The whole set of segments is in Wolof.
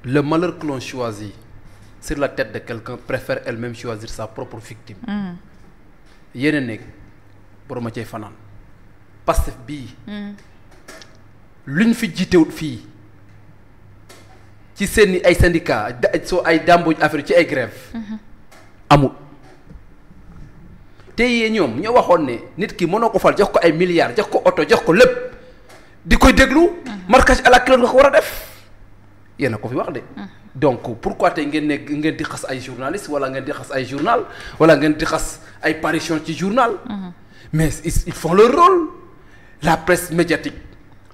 le malheur que l'on choisit sur la tête de quelqu'un préfère elle-même choisir sa propre victime. yéen a nekk borom a cay fanaan Pastef bii. luñ fi jiitewut fii ci seen ay syndicat soo ay dàmbuj affaire ci ay grève amul. te yee ñoom ñoo waxoon ne nit ki mënoo ko fal jox ko ay milliards jox ko oto jox ko lépp di koy déglu. marquage à la clé nga ko war a def yéen a ko fi wax de. donc pourquoi tey ngeen di xas ay journalistes wala ngeen di xas ay journal wala ngeen di xas ay parution ci journal. mais ils font leur rôle. La presse médiatique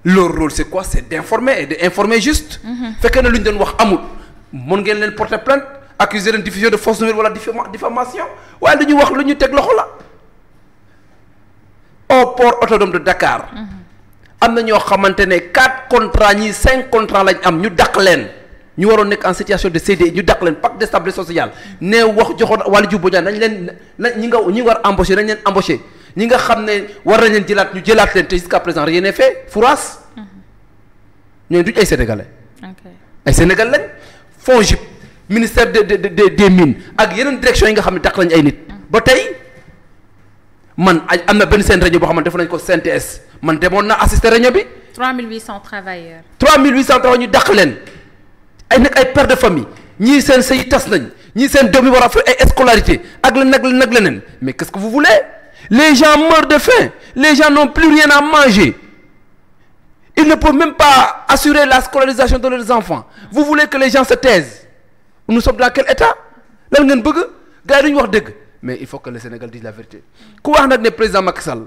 leur rôle c'est quoi? C'est d'informer et d'informer juste. fekkee ne lu ñu doon wax amul mën ngeen leen porter plainte accuser leen diffusion de fausses nouvelles wala diffamation waaye lu ñu wax lu ñu teg loxo la. au port autonome de Dakar. am na ñoo xamante ne 4 contrats ñii 5 contrats lañ am ñu dàq leen ñu waroon nekk en situation de CDI ñu dàq leen pacte de stabilité sociale ne wax joxoon wàllu jiw boobu nañ leen ñi war embauché nañ leen embauché. ñi nga xam ne war nañ leen jëlaat ñu jëlaat leen te jusqu'à présent rien n'est fait Fouras. ñooñu duñ ay sénégalais. ay sénégalais lañ. FONGIP ministère des mines ak yeneen direction yi nga xam ne tax nañ ay nit. ba tey man am na benn seen réunion boo xam ne def nañ ko CNTS man demoon naa assister réunion bi. 3800 travailleurs. 3800 travailleurs ñu dàq leen ay nag ay pères de famille ñii seen sëy tas nañ ñii seen doom yi war a fa ay scolarité ak nag leneen mais qu'est-ce que vous voulez? Les gens meurent de faim. Les gens n'ont plus rien à manger. Ils ne peuvent même pas assurer la scolarisation de leurs enfants. Vous voulez que les gens se taisent? Nous sommes dans quel état? Lan ngeen bëgg gars yi duñu wax dëgg mais il faut que le Sénégal dise la vérité. ku wax nag ne président Macky Sall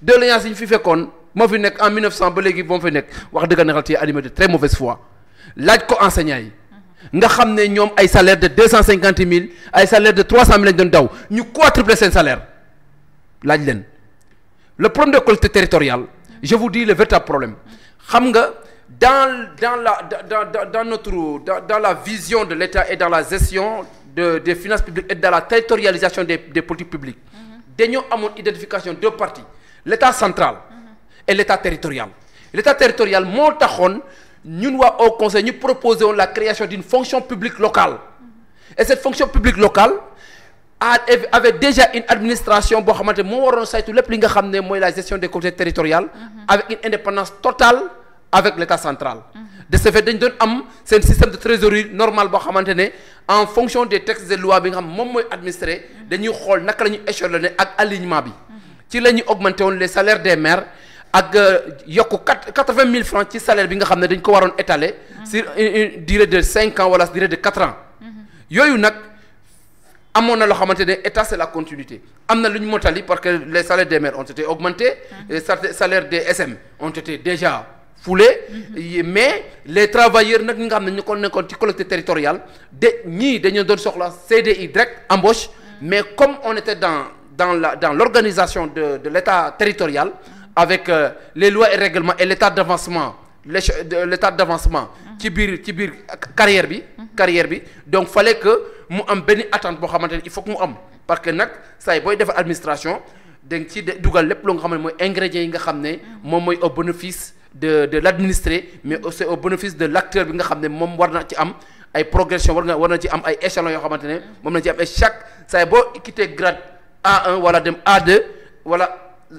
de l'alliance yi ñu fi fekkoon moo fi nekk en 1900 ba léegi moo fi nekk wax dëgg neexal ci animé de très mauvaise foi laaj ko enseignants yi nga xam ne ñoom ay salaire de 250 000 ay salaire de 300 000 lañ doon daw ñu quadruplé seen salaire. laaj leen le problème de collectivité territoriale je vous dis le véritable problème xam nga dans la vision de l'État et dans la gestion des finances publiques et dans la territorialisation des politiques publiques dañoo amoon identification deux parties l'État central et l'État territorial. L'État territorial moo taxoon ñun waa au conseil ñu proposé woon la création d'une fonction publique locale et cette fonction publique locale avait déjà une administration boo xamante moo waroon saytu lépp li nga xam ne mooy la gestion des collectivités territoriales avec une indépendance totale avec l'État central. de ce fait dañ doon am seen système de trésorerie normal boo xamante ne en fonction des textes de loi bi nga xam moom mooy administré dañuy xool naka la ñuy échelonné ak alignement bi ci la ñuy augmenté woon les salaires des maires ak yokk 80 000 francs ci salaire bi nga xam ne dañ ko waroon étaler sur une durée de 5 ans wala durée de 4 ans yooyu nag amoon na loo xamante ne état c'est la continuité am na lu ñu motali parce que les salaires des maires ont été augmentés les salaires des SM ont été déjà foulés mais les travailleurs nag ñi nga xam ne ñu ko nekkoon ci collectivité territoriale de ñii dañu doon soxla CDI direct embauche mais comme on était dans l'organisation de l'état territorial avec les lois et règlements et l'état d'avancement ci biir carrière bi donc fallait que mu am benn attente boo xamante ne il faut que mu am parce que nag saa yi booy defar administration da nga ci dugal lépp lu nga xam ne mooy ingrédients yi nga xam ne moom mooy au bénéfice de l'administré mais aussi au bénéfice de l'acteur bi nga xam ne moom war na ci am ay progression war na ci am ay échelons yoo xamante ne moom na ci am et chaque saa yi boo quitté grade A1 wala dem A2 wala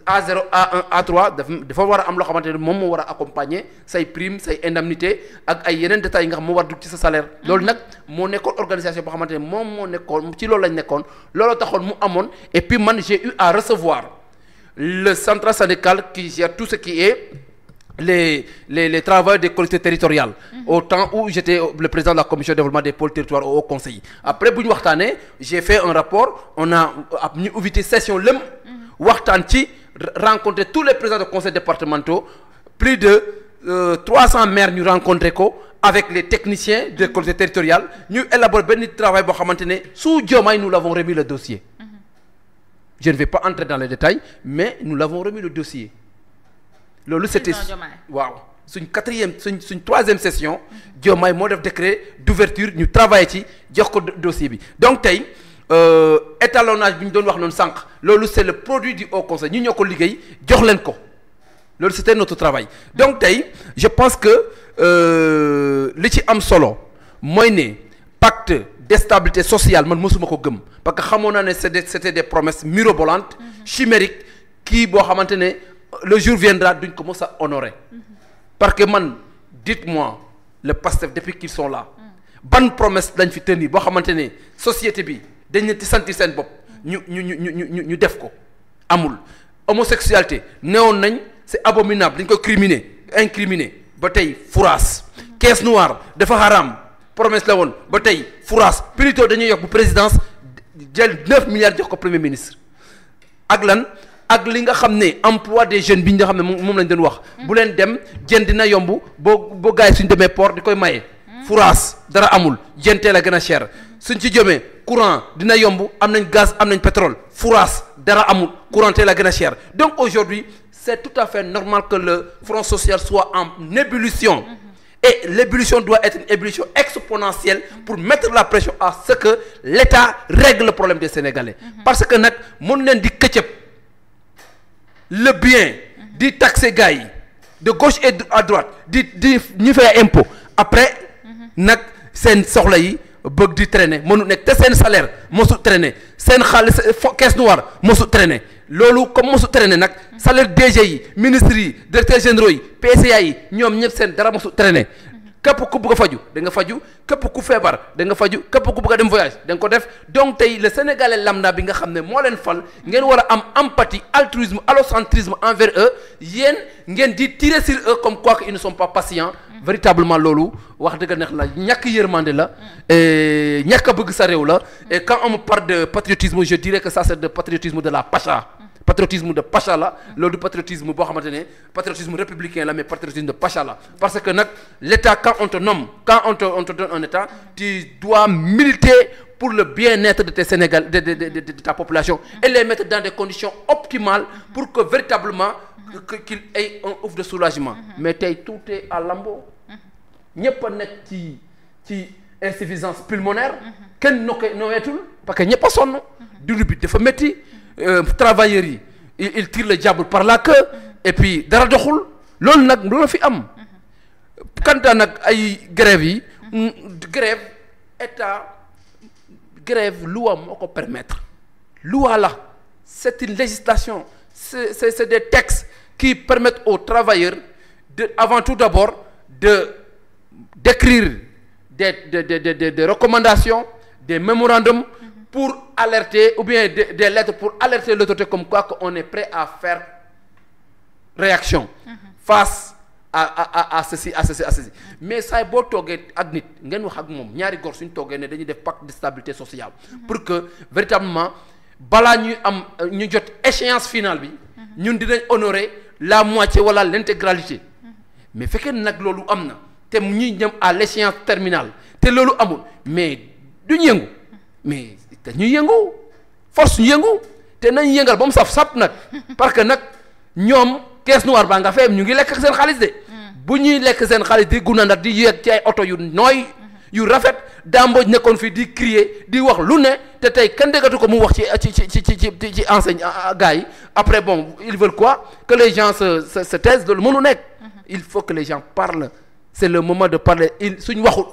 A0 A1 A3 dafa war a am loo xamante ne moom moo war a accompagner say prime say indemnité ak ay yeneen détails yi nga xam moo war dugg ci sa salaire. loolu nag moo nekkoon organisation boo xamante ne moom moo nekkoon ci loolu lañ nekkoon looloo taxoon mu amoon et puis man j'ai eu à recevoir le central syndical qui gère tout ce qui est les travailleurs des collectivités territoriales. Au temps où j'étais le président de la commission de développement des pôles territoires au conseil après bu ñu waxtaanee j'ai fait un rapport on a ñu invité session lëm waxtaan ci rencontrer tous les présidents de conseils départementaux plus de 300 maires ñu rencontré ko avec les techniciens des collectivités territoriales ñu élaborer benn travail boo xamante ne sous Diomaye nous l'avons remis le dossier. Je ne vais pas entrer dans les détails mais nous l'avons remis le dossier. loolu c'était waaw suñ troisième session Diomaye moo def décret d'ouverture ñu travailler ci jox ko dossier bi donc tey étalonnage bi ñu doon wax noonu sànq loolu c'est le produit du Haut Conseil ñu ñoo ko liggéey jox leen ko loolu c'était notre travail donc tey je pense que li ci am solo mooy ne pacte de stabilité sociale man mësuma ko gëm parce que xamoon naa ne c'était des promesses mirobolantes chimériques kii boo xamante ne le jour viendra duñ ko mës a honorer parce que man dites-moi le PASTEF depuis qu'ils sont là ban promesse lañ fi tenir boo xamante ne société bi dañ leen ci sentir seen bopp ñu def ko amul homosexualité neewoon nañ c'est abominable dañ ko incriminer ba tey furaas caisse noire dafa haram promesse la woon ba tey furaas plutôt dañuy yokk bu présidence jël 9 milliards jox ko premier ministre ak lan ak li nga xam ne emploi des jeunes bi nga xam ne moom lañ doon wax bu leen dem jën dina yomb boo gars yi suñ demee port di koy maye furaas dara amul jën teel a gën a cher suñ ci jëmee courant dina yomb am nañ gaz am nañ pétrole furaas dara amul courant teel a gën a cher donc aujourd'hui c'est tout à fait normal que le front social soit en ébullition et l'ébullition doit être une ébullition exponentielle pour mettre la pression à ce que l'État règle le problème des Sénégalais parce que nag mën leen di këccëb le bien di taxer gars yi de gauche et à droite di ñu fay impôt après nag seen soxla yi bëgg di traîner mënu nekk te seen salaire mosu traîner seen xaalis caisse noire mosu traîner loolu comme mosu traîner nag salaire DG yi ministres yi directeurs généraux yi PCA yi ñoom ñëpp seen dara mosu traîner képp ku bëgg a faju da nga faju képp ku feebar da nga faju képp ku bëgg a dem voyage da nga ko def donc tey le sénégalais lambda bi nga xam ne moo leen fal ngeen war a am empathie altruisme allocentrisme envers eux yéen ngeen di tirer sur eux comme quoi que ils ne sont pas patients véritablement loolu wax dëgg neex la ñàkk yërmande la ñàkk a bëgg sa réew la et quand on me parle de patriotisme je dirais que ça c'est de patriotisme de la pacha patriotisme de pacha la loolu du patriotisme boo xamante ne patriotisme républicain la mais patriotisme de pacha la parce que nag l'État quand on te nomme quand on te donne un État tu dois militer pour le bien-être de tes Sénégal de ta population et les mettre dans des conditions optimales pour que véritablement qu'il ait un ouf de soulagement mais tey tout est à lambeau ñëpp a nekk ci insuffisance pulmonaire kenn noweetul parce que ñëpp a sonn dund bi dafa métti travailleurs yi il tire le diable par la queue et puis dara doxul loolu nag loolu fi am kanta nag ay grève yi grève état grève loi moo ko permettre loi la c'est une législation c'est des textes qui permettent aux travailleurs avant tout d'abord d'écrire des recommandations des mémorandums pour alerter ou bien des lettres pour alerter l'autorité comme quoi qu'on est prêt à faire réaction face à ceci mais saay boo toogee ak nit ngeen wax ak moom ñaari góor suñ toogee ne dañuy def pacte de stabilité sociale pour que véritablement balaa ñuy am ñu jot échéance finale bi ñun dinañ honorer la moitié wala l'intégralité mais fekkee nag loolu am na te ñuy ñëm à l'échéance terminale te loolu amul mais duñ yëngu mais dañuy yëngu force ñu yëngu te nañ yëngal ba mu saf nag parce que nag ñoom caisse noire baa nga feem ñu ngi lekk seen xaalis de bu ñuy lekk seen xaalis di gunandat di yéeg ci ay oto yu nooy yu rafet Damboj nekkoon fii di crier di wax lu ne te tey kenn déggatu ko mu wax ci enseigne gars yi après bon ils veulent quoi que les gens se taisent loolu mënu nekk il faut que les gens parlent c'est le moment de parler suñ waxul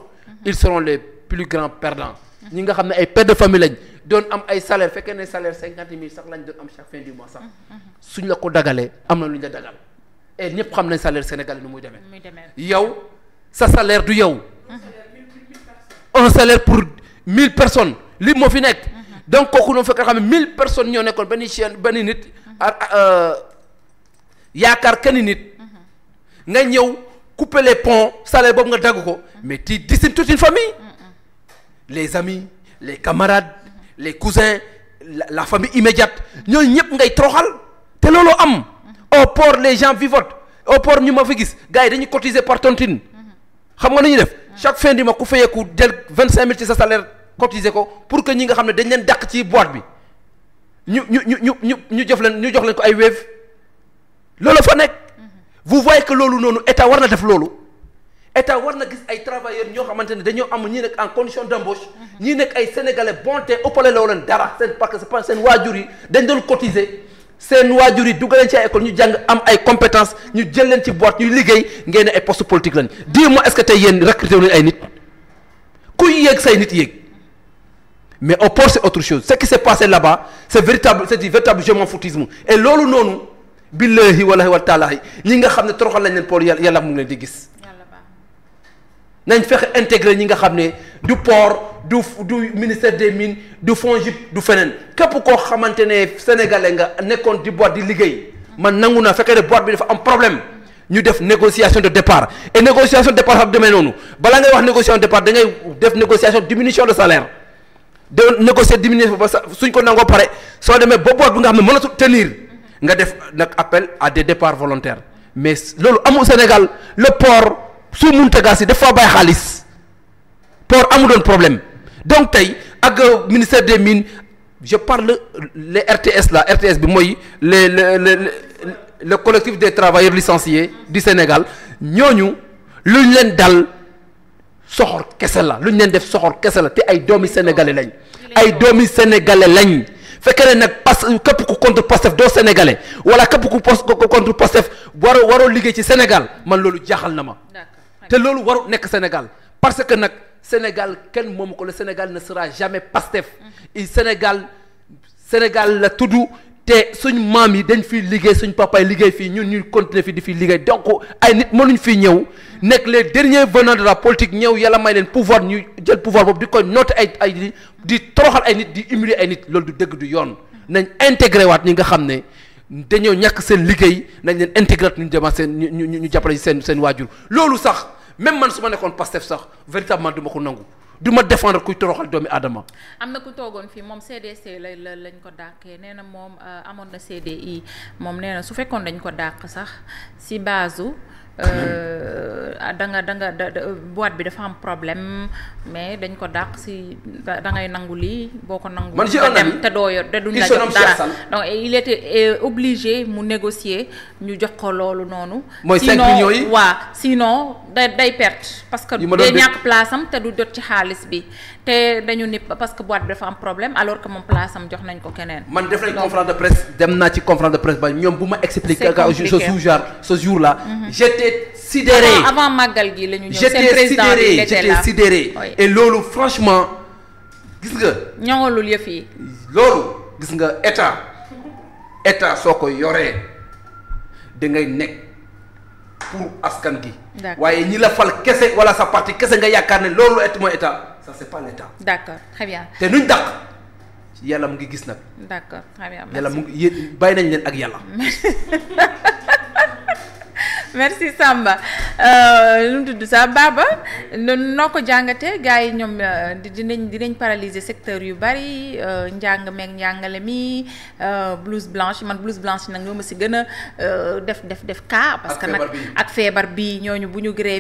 ils seront les plus grands perdants ñi nga xam ne ay pères de famille lañ doon am ay salaire fekkee ne salaire 50 000 sax lañ doon am chaque fin du mois sax suñ la ko dagalee am na lu ñu la dagal et ñëpp xam nañ salaire sénégalais nu muy demee yow sa salaire du yow un salaire pour 1000 personnes li moo fi nekk donc kooku noonu fekk xam ne 1000 personnes ñoo nekkoon benn chaîne benn nit yaakaar kenn nit nga ñëw couper les ponts salaire boobu nga dagg ko mais tu décimes toute une famille les amis les camarades les cousins la famille immédiate ñooñu ñëpp ngay toroxal te loolu am au port les gens vivotent au port ñu ma fi gis gars yi dañuy cotiser par tontine xam nga nu ñuy def chaque fin du mois ku fayeeku jël 25000 ci sa salaire cotiser ko pour que ñi nga xam ne dañ leen dàq ci boîte bi ñu jox leen ko ay Wave loolu fa nekk vous voyez que loolu noonu état war na def loolu état war na gis ay travailleurs ñoo xamante ne dañoo am ñi nekk en condition d'embauche ñi nekk ay sénégalais bon te ëppale loo leen dara seen parce que c'est pas seen waajur yi dañ doon cotiser seen waajur yi dugg leen ci ay école ñu jàng am ay compétences ñu jël leen ci boîte ñuy liggéey ngeen ne ay poste politique lañ dis-moi est-ce que tey yéen recruté wu leen ay nit kuy yéeg say nit yéeg mais au port c'est autre chose ce qui s'est passé là-bas c'est du véritable je m'en foutisme et loolu noonu billahi wallahi wa taalahi ñi nga xam ne toroxal nañ leen port yàlla mu ngi leen di gis nañ fexe intégré ñi nga xam ne du port du ministère des mines du FONGIP du feneen képp koo xamante ne sénégalais nga nekkoon di boîte di liggéey man nangu naa fekkee ne boîte bi dafa am problème ñu def négociation de départ et négociation de départ xam demee noonu balaa ngay wax négociation de départ da ngay def négociation diminution de salaire de négocier diminution ba suñ ko nangoo pare soo demee ba boîte bi nga xam ne mënatul tenir nga def nag appel à des départs volontaires mais loolu amul Sénégal le port su muntagaa si dafa bàyyi xaalis port amu doon problème donc tey ak ministère des mines je parle les RTS là RTS bi mooy le collectif des travailleurs licenciés du Sénégal ñooñu lu ñu leen dal soxor kese la lu ñu leen def soxor kese la te ay doomi sénégalais lañ ay doomi sénégalais lañ fekkee ne nag képp ku contre Pastef doo sénégalais wala képp ku contre Pastef waroo liggéey ci Sénégal man loolu jaaxal na ma te loolu waru nekk Sénégal parce que nag Sénégal kenn moomu ko le Sénégal ne sera jamais Pastef Sénégal la tudd te suñ maam yi dañ fiy liggéey suñ papa yi liggéey fii ñun ñuy continuer fii di fi liggéey donc ay nit mënuñ fii ñëw nekk les derniers venants de la politique ñëw yàlla may leen pouvoir ñu jël pouvoir boobu di koy noter ay di toroxal ay nit di humilier ay nit loolu du dëgg du yoon nañ intégré waat ñi nga xam ne dañoo ñàkk seen liggéey nañ leen intégré ñu dema seen ñu jàppale seen waajur loolu sax même man su ma nekkoon Pastef sax véritablement du ma ko nangu du ma défendre kuy toroxal doomi aadama. am na ku toogoon fii moom CDC lañ ko dàqee nee na moom amoon na CDI moom nee na su fekkoon dañ ko dàq sax si base da nga boîte bi dafa am problème mais dañ ko dàq si da ngay nangu lii boo ko nangu. man j'ai un ami te doo yor te duñ la jox dara donc il était obligé mu négocier ñu jox ko loolu noonu. mooy 5 millions yi sinon day perte. parce que day ñàkk place am te du jot ci xaalis bi te dañu ni parce que boîte bi dafa am problème alors que moom place am jox nañ ko keneen. man def nañ conférence de presse dem naa ci conférence de presse ba ñoom bu ma expliquer ce jour là. J'étais sidéré avant màggal gi la ñu ñëw seen président bi j'étais sidéré et loolu franchement gis nga. ñoŋalul yëf yi. loolu gis nga état soo ko yoree da ngay nekk pour askan gi. waaye ñi la fal kese wala sa parti kese nga yaakaar ne loolu mooy état ça c'est pas l'état. d'accord très bien. te nuñ dàq yàlla mu ngi gis nag. d'accord très bien. yàlla mu ngi bàyyi nañ leen ak yàlla. merci Samba lu mu tudd sax Baba noo ko jàngatee gars yi ñoom dinañ paralyser secteur yu bari njàng meeg njàngale mi blouse blanche man blouse blanche nag ñoo ma si gën a def cas parce que nag ak feebar bi ñooñu bu ñu grève